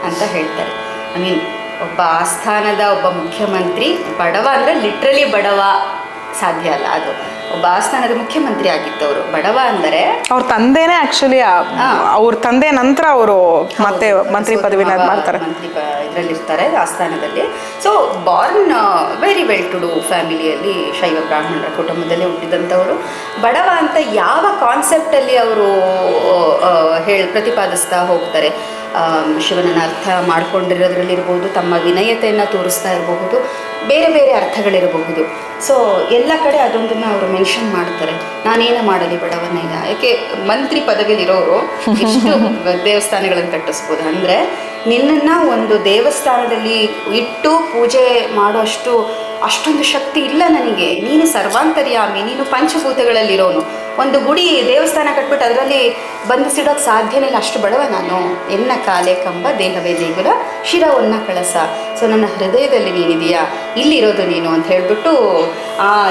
ಅಂತ ಹೇಳ್ತಾರೆ. ಐ ಮೀನ್ ಒಬ್ಬ ಆಸ್ಥಾನದ ಒಬ್ಬ ಮುಖ್ಯಮಂತ್ರಿ ಬಡವ ಅಂದರೆ ಲಿಟ್ರಲಿ ಬಡವ ಸಾಧ್ಯ ಅಲ್ಲ. ಅದು ಒಬ್ಬ ಆಸ್ಥಾನದ ಮುಖ್ಯಮಂತ್ರಿ ಆಗಿದ್ದವರು ಬಡವ ಅಂದರೆ
ಅವ್ರ ತಂದೆನೇ ಆಕ್ಚುಲಿ ಅವ್ರ ತಂದೆ ನಂತರ ಅವರು ಮತ್ತೆ ಮಂತ್ರಿ ಪದವಿನ ಮಾಡ್ತಾರೆ,
ಮಂತ್ರಿ ಇದರಲ್ಲಿರ್ತಾರೆ ಆಸ್ಥಾನದಲ್ಲಿ. So born very well to do ಫ್ಯಾಮಿಲಿಯಲ್ಲಿ, ಶೈವ ಬ್ರಾಹ್ಮಣರ ಕುಟುಂಬದಲ್ಲಿ ಹುಟ್ಟಿದಂಥವರು. ಬಡವ ಅಂತ ಯಾವ ಕಾನ್ಸೆಪ್ಟಲ್ಲಿ ಅವರು ಪ್ರತಿಪಾದಿಸ್ತಾ ಹೋಗ್ತಾರೆ. ಶಿವನನ್ನು ಅರ್ಥ ಮಾಡ್ಕೊಂಡಿರೋದ್ರಲ್ಲಿರ್ಬೋದು, ತಮ್ಮ ವಿನಯತೆಯನ್ನು ತೋರಿಸ್ತಾ ಇರಬಹುದು, ಬೇರೆ ಬೇರೆ ಅರ್ಥಗಳಿರಬಹುದು. ಸೊ ಎಲ್ಲ ಕಡೆ ಅದೊಂದನ್ನು ಅವರು ಮೆನ್ಷನ್ ಮಾಡ್ತಾರೆ. ನಾನೇನು ಮಾಡಲಿ ಬಡವನಯ್ಯ, ಯಾಕೆ ಮಂತ್ರಿ ಪದವಿಲಿರೋರು ಎಷ್ಟು ದೇವಸ್ಥಾನಗಳನ್ನು ಕಟ್ಟಿಸ್ಬೋದು ಅಂದರೆ, ನಿನ್ನನ್ನು ಒಂದು ದೇವಸ್ಥಾನದಲ್ಲಿ ಇಟ್ಟು ಪೂಜೆ ಮಾಡೋ ಅಷ್ಟೊಂದು ಶಕ್ತಿ ಇಲ್ಲ ನನಗೆ. ನೀನು ಸರ್ವಾಂತರ್ಯಾಮಿ, ನೀನು ಪಂಚಭೂತಗಳಲ್ಲಿರೋನು. ಒಂದು ಗುಡಿ ದೇವಸ್ಥಾನ ಕಟ್ಬಿಟ್ಟು ಅದರಲ್ಲಿ ಬಂಧಿಸಿಡೋಕ್ಕೆ ಸಾಧ್ಯನೇ ಇಲ್ಲ, ಅಷ್ಟು ಬಡವ ನಾನು. ಎನ್ನ ಕಾಲೇ ಕಂಬ ದೇಹವೇ ದೇಗುಲ ಶಿರವನ್ನ ಕಳಸ. ಸೊ ನನ್ನ ಹೃದಯದಲ್ಲಿ ನೀನಿದೆಯಾ, ಇಲ್ಲಿರೋದು ನೀನು ಅಂತ ಹೇಳಿಬಿಟ್ಟು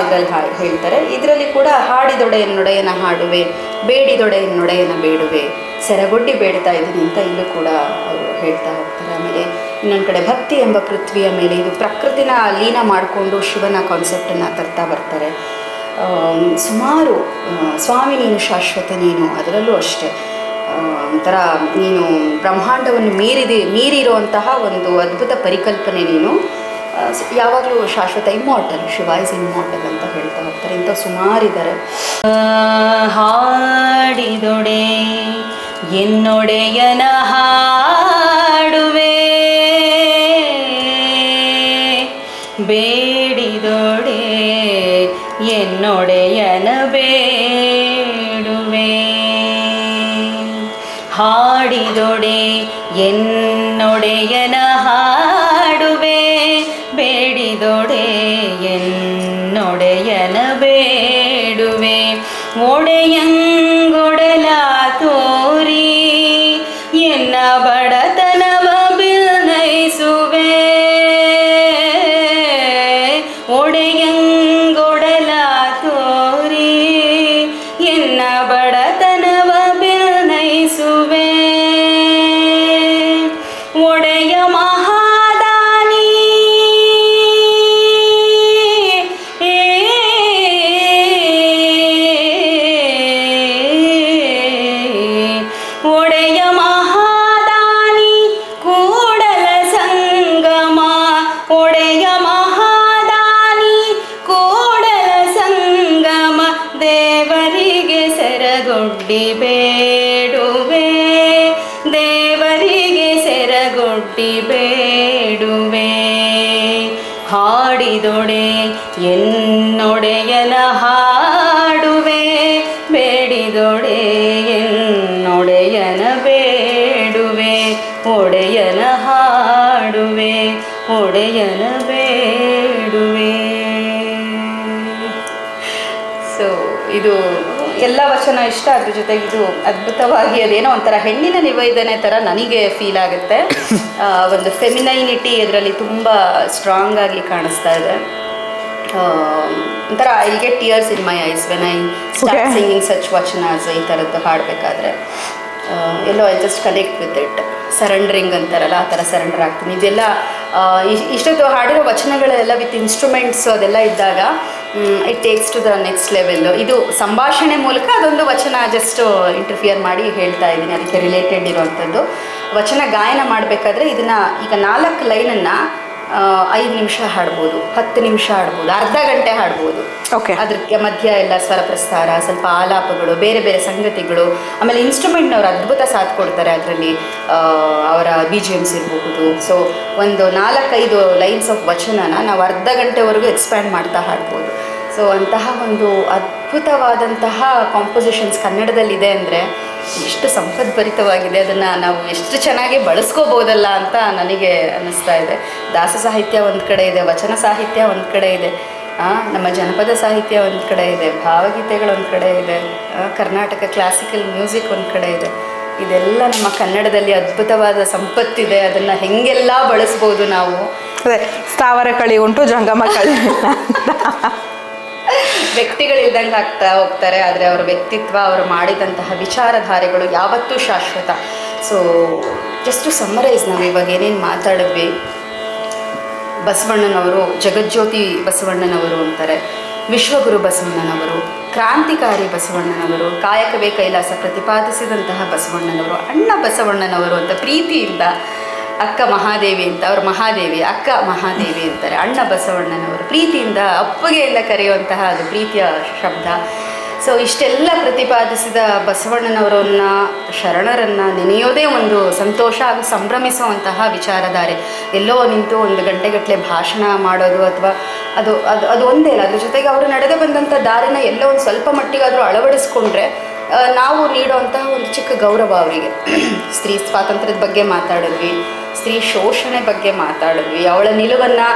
ಇದರಲ್ಲಿ ಹೇಳ್ತಾರೆ. ಇದರಲ್ಲಿ ಕೂಡ ಹಾಡಿದೊಡೆಯನ್ನೊಡೆಯನ ಹಾಡುವೆ, ಬೇಡಿದೊಡೆಯನ್ನೊಡೆಯನ ಬೇಡುವೆ, ಸೆರಗೊಡ್ಡಿ ಬೇಡ್ತಾ ಇದ್ದೀನಿ ಅಂತ ಇಲ್ಲೂ ಕೂಡ ಅವರು ಹೇಳ್ತಾ ಹೋಗ್ತಾರೆ. ಆಮೇಲೆ ಇನ್ನೊಂದು ಕಡೆ ಭಕ್ತಿ ಎಂಬ ಪೃಥ್ವಿಯ ಮೇಲೆ, ಇದು ಪ್ರಕೃತಿನ ಲೀನ ಮಾಡಿಕೊಂಡು ಶಿವನ ಕಾನ್ಸೆಪ್ಟನ್ನು ತರ್ತಾ ಬರ್ತಾರೆ. ಸುಮಾರು ಸ್ವಾಮಿ ನೀನು ಶಾಶ್ವತ ನೀನು, ಅದರಲ್ಲೂ ಅಷ್ಟೇ ಒಂಥರ ನೀನು ಬ್ರಹ್ಮಾಂಡವನ್ನು ಮೀರಿರುವಂತಹ ಒಂದು ಅದ್ಭುತ ಪರಿಕಲ್ಪನೆ ನೀನು, ಯಾವಾಗಲೂ ಶಾಶ್ವತ, ಇಮ್ಮಾರ್ಟಲ್, ಶಿವ ಇಸ್ ಇಮ್ಮಾರ್ಟಲ್ ಅಂತ ಹೇಳ್ತಾ ಹೋಗ್ತಾರೆ. ಇಂಥ ಸುಮಾರಿದ್ದಾರೆ. ಹಾಡಿದೊಡೆ ಎನ್ನೊಡೆಯನ ಹಾಡುವೆ, ಬೇಡಿದೊಡೆ ಎನ್ನೊಡೆಯನ ಬೇಡುವೆ, ಹಾಡಿದೊಡೆ ಎನ್ನೊಡೆಯನ ಹಾಡುವೆ, ಬೇಡಿದೊಡೆ ಎನ್ನೊಡೆಯನ ಬೇಡುವೆ, ಒಡೆಯಂಗೊಡಲ ತೋರಿ ಎನ್ನ ಬಡತನವ ಬಿನ್ನೈಸುವೆ, ಒಡೆಯಂಗೊಡಲ ತೋರಿ ಎನ್ನ ಬಡತನವ ಬಿನ್ನೈಸುವೆ, ಒಡೆಯ ಮಹಾದಾನಿ ಒಡೆಯ ಮಹಾದಾನಿ ಕೂಡಲ ಸಂಗಮ, ಒಡೆಯ ಮಹಾದಾನಿ ಕೂಡಲ ಸಂಗಮ, ದೇವರಿಗೆ ಸೆರಗೊಡ್ಡಿ ಬೇಡುವೆ, ದೇವರಿಗೆ ಸೆರಗೊಡ್ಡಿ ಬೇಡುವೆ, ಹಾಡಿದೊಡೆ ಎನ್ನೊಡೆಯನ ಹಾಡುವೆ, ಬೇಡಿದೊಡೆ ಎನ್ನೊಡೆಯನ ಬೇಡುವೆ, ಒಡೆಯನ ಹಾಡುವೆ, ಒಡೆಯನ ಬೇಡುವೆ. ಸೊ ಇದು ಎಲ್ಲ ವಚನ ಇಷ್ಟ. ಅದ್ರ ಜೊತೆಗೆ ಇದು ಅದ್ಭುತವಾಗಿ ಅದೇನೋ ಒಂಥರ ಹೆಣ್ಣಿನ ನಿವೇದನೆ ಥರ ನನಗೆ ಫೀಲ್ ಆಗುತ್ತೆ. ಒಂದು ಫೆಮಿನೈನಿಟಿ ಇದರಲ್ಲಿ ತುಂಬ ಸ್ಟ್ರಾಂಗ್ ಆಗಿ ಕಾಣಿಸ್ತಾ ಇದೆ. ಒಂಥರ I get tears in my eyes when I start singing such vachanas. ಈ ಥರದ್ದು ಹಾಡಬೇಕಾದ್ರೆ ಎಲ್ಲೋ I just connect with it. Surrendering ಅಂತಾರಲ್ಲ, ಆ ಥರ ಸರೆಂಡರ್ ಆಗ್ತೀನಿ. ಇದೆಲ್ಲ ಇಷ್ಟೊತ್ತು ಹಾಡಿರೋ ವಚನಗಳೆಲ್ಲ ವಿತ್ ಇನ್ಸ್ಟ್ರೂಮೆಂಟ್ಸು ಅದೆಲ್ಲ ಇದ್ದಾಗ it takes to the next level. ಇದು ಸಂಭಾಷಣೆ ಮೂಲಕ ಅದೊಂದು ವಚನ ಜಸ್ಟ್ ಇಂಟರ್ಫಿಯರ್ ಮಾಡಿ ಹೇಳ್ತಾ ಇದ್ದೀನಿ, ಅದಕ್ಕೆ ರಿಲೇಟೆಡ್ ಇರೋವಂಥದ್ದು. ವಚನ ಗಾಯನ ಮಾಡಬೇಕಾದ್ರೆ ಇದನ್ನು ಈಗ 4 ಲೈನನ್ನು 5 ನಿಮಿಷ ಹಾಡ್ಬೋದು, 10 ನಿಮಿಷ ಹಾಡ್ಬೋದು, ಅರ್ಧ ಗಂಟೆ ಹಾಡ್ಬೋದು.
ಓಕೆ.
ಅದ್ರ ಮಧ್ಯ ಎಲ್ಲ ಸ್ವರ ಪ್ರಸ್ತಾರ, ಸ್ವಲ್ಪ ಆಲಾಪಗಳು, ಬೇರೆ ಬೇರೆ ಸಂಗತಿಗಳು, ಆಮೇಲೆ ಇನ್ಸ್ಟ್ರೂಮೆಂಟ್ನವ್ರು ಅದ್ಭುತ ಸಾಥ್ ಕೊಡ್ತಾರೆ ಅದರಲ್ಲಿ. ಅವರ BGMs ಇರಬಹುದು. ಸೊ ಒಂದು 4-5 ಲೈನ್ಸ್ ಆಫ್ ವಚನನ ನಾವು ಅರ್ಧ ಗಂಟೆವರೆಗೂ ಎಕ್ಸ್ಪ್ಯಾಂಡ್ ಮಾಡ್ತಾ ಹಾಡ್ಬೋದು. ಸೊ ಅಂತಹ ಒಂದು ಅದ್ಭುತವಾದಂತಹ ಕಾಂಪೋಸಿಷನ್ಸ್ ಕನ್ನಡದಲ್ಲಿದೆ ಅಂದರೆ ಎಷ್ಟು ಸಂಪದ್ಭರಿತವಾಗಿದೆ, ಅದನ್ನು ನಾವು ಎಷ್ಟು ಚೆನ್ನಾಗಿ ಬಳಸ್ಕೋಬೋದಲ್ಲ ಅಂತ ನನಗೆ ಅನ್ನಿಸ್ತಾ ಇದೆ. ದಾಸ ಸಾಹಿತ್ಯ ಒಂದು ಕಡೆ ಇದೆ, ವಚನ ಸಾಹಿತ್ಯ ಒಂದು ಕಡೆ ಇದೆ, ನಮ್ಮ ಜನಪದ ಸಾಹಿತ್ಯ ಒಂದು ಕಡೆ ಇದೆ, ಭಾವಗೀತೆಗಳು ಒಂದು ಕಡೆ ಇದೆ, ಕರ್ನಾಟಕ ಕ್ಲಾಸಿಕಲ್ ಮ್ಯೂಸಿಕ್ ಒಂದು ಕಡೆ ಇದೆ. ಇದೆಲ್ಲ ನಮ್ಮ ಕನ್ನಡದಲ್ಲಿ ಅದ್ಭುತವಾದ ಸಂಪತ್ತಿದೆ. ಅದನ್ನು ಹೆಂಗೆಲ್ಲ ಬಳಸ್ಬೋದು ನಾವು.
ಅದೇ ಸ್ಥಾವರ ಕಳಿ ಉಂಟು, ಜಂಗಮ ಕಳಿ
ವ್ಯಕ್ತಿಗಳಿಲ್ದಂಗೆ ಆಗ್ತಾ ಹೋಗ್ತಾರೆ, ಆದರೆ ಅವರ ವ್ಯಕ್ತಿತ್ವ, ಅವರು ಮಾಡಿದಂತಹ ವಿಚಾರಧಾರೆಗಳು ಯಾವತ್ತೂ ಶಾಶ್ವತ. ಸೊ ಜಸ್ಟ್ ಟು ಸಮ್ಮರೈಸ್, ನಾವು ಇವಾಗ ಏನೇನು ಮಾತಾಡಿದ್ವಿ, ಬಸವಣ್ಣನವರು ಜಗಜ್ಯೋತಿ ಬಸವಣ್ಣನವರು ಅಂತಾರೆ, ವಿಶ್ವಗುರು ಬಸವಣ್ಣನವರು, ಕ್ರಾಂತಿಕಾರಿ ಬಸವಣ್ಣನವರು, ಕಾಯಕವೇ ಕೈಲಾಸ ಪ್ರತಿಪಾದಿಸಿದಂತಹ ಬಸವಣ್ಣನವರು, ಅಣ್ಣ ಬಸವಣ್ಣನವರು ಅಂತ ಪ್ರೀತಿಯಿಂದ, ಅಕ್ಕ ಮಹಾದೇವಿ ಅಂತ, ಅವ್ರ ಮಹಾದೇವಿ, ಅಕ್ಕ ಮಹಾದೇವಿ ಅಂತಾರೆ. ಅಣ್ಣ ಬಸವಣ್ಣನವರು ಪ್ರೀತಿಯಿಂದ ಅಪ್ಪಗೆಯಿಂದ ಕರೆಯುವಂತಹ ಅದು ಪ್ರೀತಿಯ ಶಬ್ದ. ಸೊ ಇಷ್ಟೆಲ್ಲ ಪ್ರತಿಪಾದಿಸಿದ ಬಸವಣ್ಣನವರನ್ನ, ಶರಣರನ್ನು ನೆನೆಯೋದೇ ಒಂದು ಸಂತೋಷ ಹಾಗೂ ಸಂಭ್ರಮಿಸುವಂತಹ ವಿಚಾರಧಾರೆ. ಎಲ್ಲೋ ನಿಂತು ಒಂದು ಗಂಟೆಗಟ್ಟಲೆ ಭಾಷಣ ಮಾಡೋದು ಅಥವಾ ಅದು ಅದು ಅದು ಒಂದೇ ಅಲ್ಲ, ಅದ್ರ ಜೊತೆಗೆ ಅವರು ನಡೆದು ಬಂದಂಥ ದಾರಿನ ಎಲ್ಲೋ ಒಂದು ಸ್ವಲ್ಪ ಮಟ್ಟಿಗಾದರೂ ಅಳವಡಿಸ್ಕೊಂಡ್ರೆ ನಾವು ನೀಡುವಂತಹ ಒಂದು ಚಿಕ್ಕ ಗೌರವ ಅವರಿಗೆ. ಸ್ತ್ರೀ ಸ್ವಾತಂತ್ರ್ಯದ ಬಗ್ಗೆ ಮಾತಾಡಿದ್ವಿ, ಸ್ತ್ರೀ ಶೋಷಣೆ ಬಗ್ಗೆ ಮಾತಾಡಿದ್ವಿ, ಅವಳ ನಿಲುವನ್ನು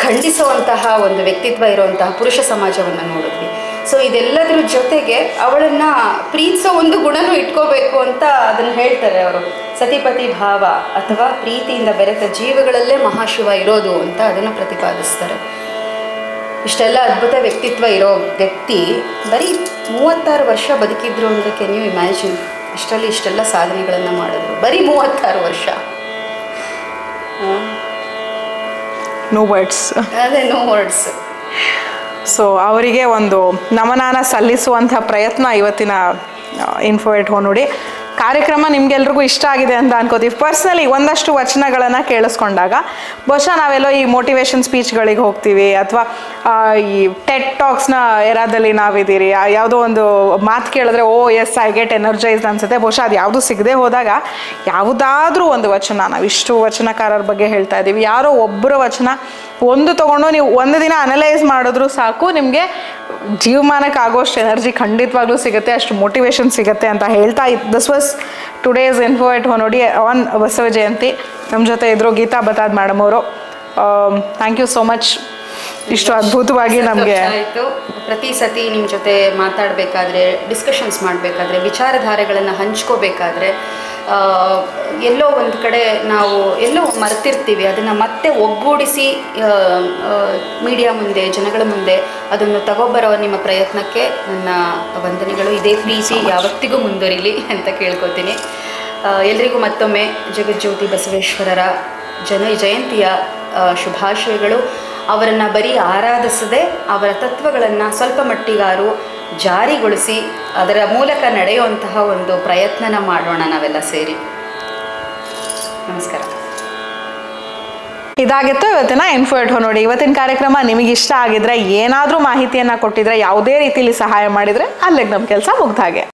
ಖಂಡಿಸುವಂತಹ ಒಂದು ವ್ಯಕ್ತಿತ್ವ ಇರುವಂತಹ ಪುರುಷ ಸಮಾಜವನ್ನು ನೋಡಿದ್ವಿ. ಸೊ ಇದೆಲ್ಲದರ ಜೊತೆಗೆ ಅವಳನ್ನು ಪ್ರೀತಿಸೋ ಒಂದು ಗುಣನೂ ಇಟ್ಕೋಬೇಕು ಅಂತ ಅದನ್ನು ಹೇಳ್ತಾರೆ ಅವರು. ಸತಿಪತಿ ಭಾವ ಅಥವಾ ಪ್ರೀತಿಯಿಂದ ಬೆರೆತ ಜೀವಗಳಲ್ಲೇ ಮಹಾಶಿವ ಇರೋದು ಅಂತ ಅದನ್ನು ಪ್ರತಿಪಾದಿಸ್ತಾರೆ. ಇಷ್ಟೆಲ್ಲ ಅದ್ಭುತ ವ್ಯಕ್ತಿತ್ವ ಇರೋ ವ್ಯಕ್ತಿ ಬರೀ 36 ವರ್ಷ ಬದುಕಿದ್ರು ಅಂದರೆ ಕ್ಯಾನ್ ಯು ಇಮ್ಯಾಜಿನ್? ಇಷ್ಟರಲ್ಲಿ ಇಷ್ಟೆಲ್ಲ ಸಾಧನೆಗಳನ್ನು ಮಾಡಿದ್ರು, ಬರೀ 36 ವರ್ಷ.
No words.
ಅದೇ ನೋ ವರ್ಡ್ಸ್.
ಸೊ ಅವರಿಗೆ ಒಂದು ನಮನಾನ ಸಲ್ಲಿಸುವಂಥ ಪ್ರಯತ್ನ ಇವತ್ತಿನ ಇನ್ಫೋ ಎಟ್ ಹೊನ್ನೋಡಿ ಕಾರ್ಯಕ್ರಮ ನಿಮ್ಗೆಲ್ರಿಗೂ ಇಷ್ಟ ಆಗಿದೆ ಅಂತ ಅನ್ಕೋತೀವಿ. ಪರ್ಸ್ನಲಿ ಒಂದಷ್ಟು ವಚನಗಳನ್ನು ಕೇಳಿಸ್ಕೊಂಡಾಗ ಬಹುಶಃ ನಾವೆಲ್ಲೋ ಈ ಮೋಟಿವೇಶನ್ ಸ್ಪೀಚ್ಗಳಿಗೆ ಹೋಗ್ತೀವಿ ಅಥವಾ ಈ ಟೆಡ್ ಟಾಕ್ಸ್ನ ಎರಾದಲ್ಲಿ ನಾವಿದ್ದೀರಿ, ಯಾವುದೋ ಒಂದು ಮಾತು ಕೇಳಿದ್ರೆ ಓ ಎಸ್ ಐ ಗೆಟ್ ಎನರ್ಜೈಸ್ಡ್ ಅನ್ಸುತ್ತೆ. ಬಹುಶಃ ಅದು ಯಾವುದೂ ಸಿಗದೆ ಹೋದಾಗ ಯಾವುದಾದ್ರೂ ಒಂದು ವಚನ, ನಾವು ಇಷ್ಟು ವಚನಕಾರರ ಬಗ್ಗೆ ಹೇಳ್ತಾ ಇದ್ದೀವಿ, ಯಾರೋ ಒಬ್ಬರ ವಚನ ಒಂದು ತೊಗೊಂಡು ನೀವು ಒಂದು ದಿನ ಅನಲೈಸ್ ಮಾಡಿದ್ರು ಸಾಕು, ನಿಮಗೆ ಜೀವಮಾನಕ್ಕೆ ಆಗೋಷ್ಟು ಎನರ್ಜಿ ಖಂಡಿತವಾಗ್ಲೂ ಸಿಗುತ್ತೆ, ಅಷ್ಟು ಮೋಟಿವೇಶನ್ ಸಿಗುತ್ತೆ ಅಂತ ಹೇಳ್ತಾ this was today's info at ಹೊನ್ನೋಡಿ ಆನ್ ಬಸವ ಜಯಂತಿ. ನಮ್ಮ ಜೊತೆ ಇದ್ರು ಗೀತಾ ಬತಾದ್ ಮೇಡಮ್ ಅವರು. Thank you so much. ಇಷ್ಟು ಅದ್ಭುತವಾಗಿ ನಮಗೆ
ಆಯಿತು. ಪ್ರತಿ ಸತಿ ನಿಮ್ಮ ಜೊತೆ ಮಾತಾಡಬೇಕಾದ್ರೆ, ಡಿಸ್ಕಷನ್ಸ್ ಮಾಡಬೇಕಾದ್ರೆ, ವಿಚಾರಧಾರೆಗಳನ್ನು ಹಂಚ್ಕೋಬೇಕಾದ್ರೆ ಎಲ್ಲೋ ಒಂದು ಕಡೆ ನಾವು ಎಲ್ಲೋ ಮರೆತಿರ್ತೀವಿ. ಅದನ್ನು ಮತ್ತೆ ಒಗ್ಗೂಡಿಸಿ ಮೀಡಿಯಾ ಮುಂದೆ, ಜನಗಳ ಮುಂದೆ ಅದನ್ನು ತಗೊಬರೋ ನಿಮ್ಮ ಪ್ರಯತ್ನಕ್ಕೆ ನನ್ನ ವಂದನೆಗಳು. ಇದೇ ಪ್ರೀತಿ ಯಾವತ್ತಿಗೂ ಮುಂದುವರಿಲಿ ಅಂತ ಕೇಳ್ಕೊತೀನಿ. ಎಲ್ರಿಗೂ ಮತ್ತೊಮ್ಮೆ ಜಗಜ್ಯೋತಿ ಬಸವೇಶ್ವರರ ಜಯಂತಿಯ ಶುಭಾಶಯಗಳು. ಅವರನ್ನು ಬರೀ ಆರಾಧಿಸದೆ ಅವರ ತತ್ವಗಳನ್ನು ಸ್ವಲ್ಪ ಮಟ್ಟಿಗಾರು ಜಾರಿಗೊಳಿಸಿ ಅದರ ಮೂಲಕ ನಡೆಯುವಂತಹ ಒಂದು ಪ್ರಯತ್ನನ ಮಾಡೋಣ ನಾವೆಲ್ಲ ಸೇರಿ. ನಮಸ್ಕಾರ.
ಇದಾಗಿತ್ತು ಇವತ್ತಿನ ಇನ್ಫೋ ಎಟ್ ಹೊನ್ನೋಡಿ. ಇವತ್ತಿನ ಕಾರ್ಯಕ್ರಮ ನಿಮಗೆ ಇಷ್ಟ ಆಗಿದ್ರೆ, ಏನಾದರೂ ಮಾಹಿತಿಯನ್ನು ಕೊಟ್ಟಿದ್ರೆ, ಯಾವುದೇ ರೀತಿಯಲ್ಲಿ ಸಹಾಯ ಮಾಡಿದರೆ ಅಲ್ಲಿಗೆ ನಮ್ಮ ಕೆಲಸ ಮುಗ್ದ ಹಾಗೆ.